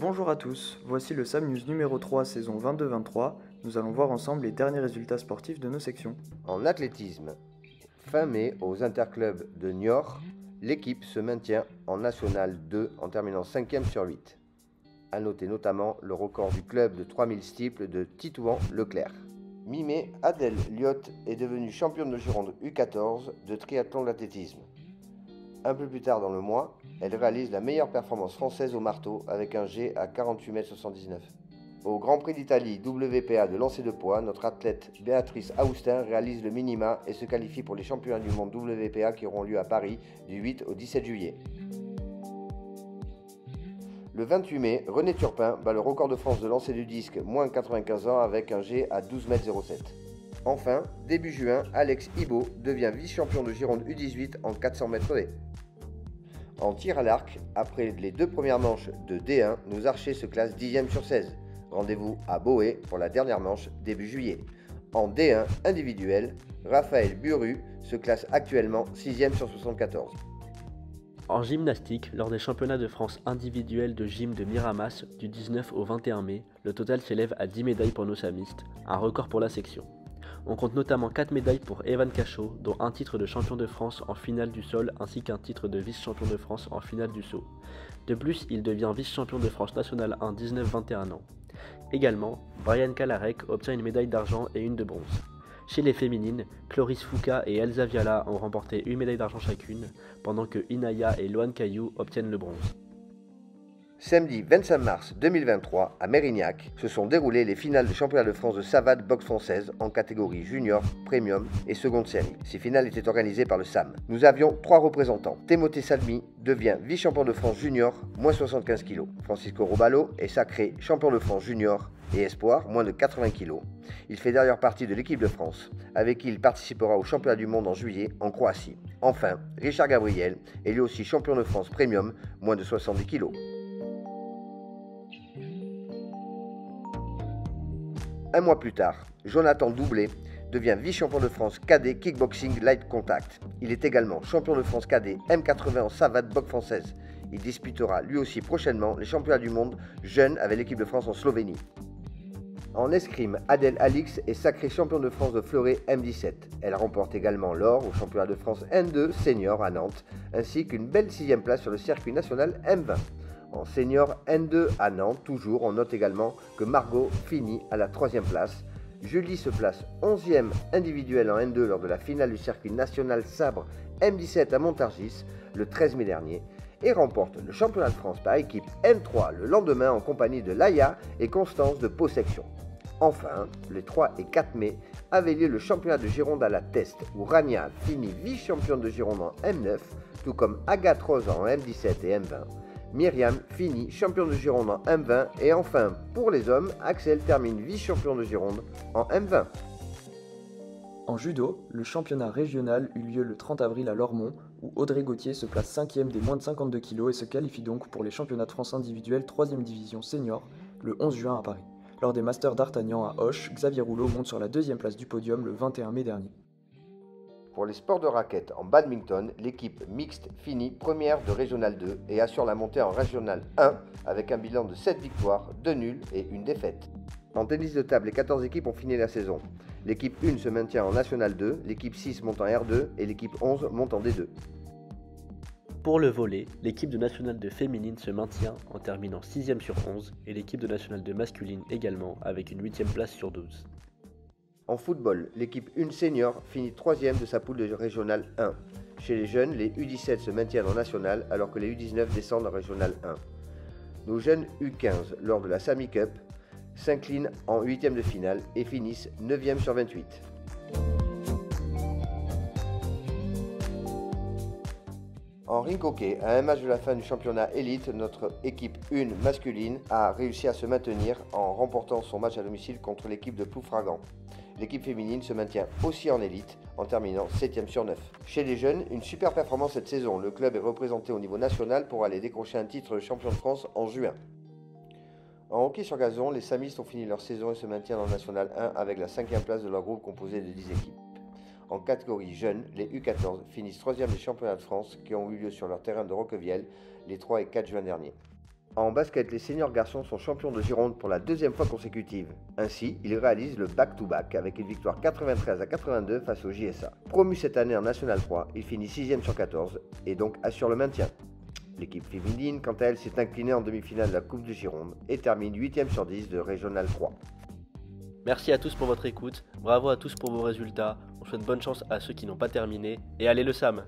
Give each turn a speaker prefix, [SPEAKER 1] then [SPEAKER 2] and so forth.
[SPEAKER 1] Bonjour à tous, voici le SAM News numéro 3 saison 22-23. Nous allons voir ensemble les derniers résultats sportifs de nos sections.
[SPEAKER 2] En athlétisme, fin mai aux interclubs de Niort, l'équipe se maintient en National 2 en terminant 5e sur 8. A noter notamment le record du club de 3000 steeples de Titouan-Leclerc. Mi-mai, Adèle Lyotte est devenue championne de Gironde U14 de triathlon d'athlétisme. Un peu plus tard dans le mois, elle réalise la meilleure performance française au marteau avec un G à 48,79 m. Au Grand Prix d'Italie WPA de lancer de poids, notre athlète Béatrice Aoustin réalise le minima et se qualifie pour les championnats du monde WPA qui auront lieu à Paris du 8 au 17 juillet. Le 28 mai, René Turpin bat le record de France de lancer du disque moins 95 ans avec un G à 12,07 m. Enfin, début juin, Alex Ibo devient vice-champion de Gironde U18 en 400 mètres haies. En tir à l'arc, après les deux premières manches de D1, nos archers se classent 10e sur 16. Rendez-vous à Boé pour la dernière manche début juillet. En D1 individuel, Raphaël Buru se classe actuellement 6e sur 74.
[SPEAKER 3] En gymnastique, lors des championnats de France individuels de gym de Miramas du 19 au 21 mai, le total s'élève à 10 médailles pour nos samistes, un record pour la section. On compte notamment 4 médailles pour Evan Cachot, dont un titre de champion de France en finale du sol ainsi qu'un titre de vice-champion de France en finale du saut. De plus, il devient vice-champion de France national 1 19-21 ans. Également, Brian Kalarek obtient une médaille d'argent et une de bronze. Chez les féminines, Cloris Foucault et Elsa Viala ont remporté une médaille d'argent chacune, pendant que Inaya et Loane Caillou obtiennent le bronze.
[SPEAKER 2] Samedi 25 mars 2023, à Mérignac, se sont déroulées les finales du championnat de France de savate boxe française en catégorie junior, premium et seconde série. Ces finales étaient organisées par le SAM. Nous avions 3 représentants. Timothée Salmi devient vice-champion de France junior, moins 75 kg. Francisco Robalo est sacré champion de France junior et espoir, moins de 80 kg. Il fait d'ailleurs partie de l'équipe de France, avec qui il participera au championnat du monde en juillet en Croatie. Enfin, Richard Gabriel est lui aussi champion de France premium, moins de 70 kg. Un mois plus tard, Jonathan Doublé devient vice-champion de France cadet kickboxing light contact. Il est également champion de France cadet M80 en savate boxe française. Il disputera lui aussi prochainement les championnats du monde jeunes avec l'équipe de France en Slovénie. En escrime, Adèle Alix est sacrée championne de France de fleuret M17. Elle remporte également l'or au championnat de France N2 senior à Nantes, ainsi qu'une belle 6e place sur le circuit national M20. En senior N2 à Nantes, toujours, on note également que Margot finit à la 3e place. Julie se place 11e individuelle en N2 lors de la finale du circuit national sabre M17 à Montargis le 13 mai dernier et remporte le championnat de France par équipe N3 le lendemain en compagnie de Laïa et Constance de Pau Section. Enfin, les 3 et 4 mai avait lieu le championnat de Gironde à la Teste où Rania finit vice-championne de Gironde en M9, tout comme Agathe Rose en M17 et M20. Myriam finit champion de Gironde en M20 et enfin, pour les hommes, Axel termine vice-champion de Gironde en M20.
[SPEAKER 1] En judo, le championnat régional eut lieu le 30 avril à Lormont, où Audrey Gauthier se place 5e des moins de 52 kg et se qualifie donc pour les championnats de France individuels 3e division senior le 11 juin à Paris. Lors des Masters d'Artagnan à Auch, Xavier Rouleau monte sur la 2e place du podium le 21 mai dernier.
[SPEAKER 2] Pour les sports de raquettes en badminton, l'équipe mixte finit première de Régional 2 et assure la montée en Régional 1 avec un bilan de 7 victoires, 2 nuls et 1 défaite. En tennis de table, les 14 équipes ont fini la saison. L'équipe 1 se maintient en National 2, l'équipe 6 monte en R2 et l'équipe 11 monte en D2.
[SPEAKER 3] Pour le volley, l'équipe de nationale de féminine se maintient en terminant 6e sur 11 et l'équipe de nationale de masculine également avec une 8e place sur 12.
[SPEAKER 2] En football, l'équipe 1 senior finit 3e de sa poule de Régional 1. Chez les jeunes, les U17 se maintiennent en national alors que les U19 descendent en Régional 1. Nos jeunes U15, lors de la Sami Cup, s'inclinent en 8e de finale et finissent 9e sur 28. En rink hockey, à un match de la fin du championnat élite, notre équipe 1 masculine a réussi à se maintenir en remportant son match à domicile contre l'équipe de Ploufragan. L'équipe féminine se maintient aussi en élite en terminant 7e sur 9. Chez les jeunes, une super performance cette saison. Le club est représenté au niveau national pour aller décrocher un titre de champion de France en juin. En hockey sur gazon, les Samistes ont fini leur saison et se maintiennent en National 1 avec la 5e place de leur groupe composé de 10 équipes. En catégorie jeunes, les U14 finissent 3e des championnats de France qui ont eu lieu sur leur terrain de Roquevielle les 3 et 4 juin dernier. En basket, les seniors garçons sont champions de Gironde pour la deuxième fois consécutive. Ainsi, ils réalisent le back-to-back avec une victoire 93-82 face au JSA. Promu cette année en National 3, il finit 6e sur 14 et donc assure le maintien. L'équipe féminine, quant à elle, s'est inclinée en demi-finale de la Coupe de Gironde et termine 8e sur 10 de Régional 3.
[SPEAKER 3] Merci à tous pour votre écoute, bravo à tous pour vos résultats, on souhaite bonne chance à ceux qui n'ont pas terminé, et allez le SAM!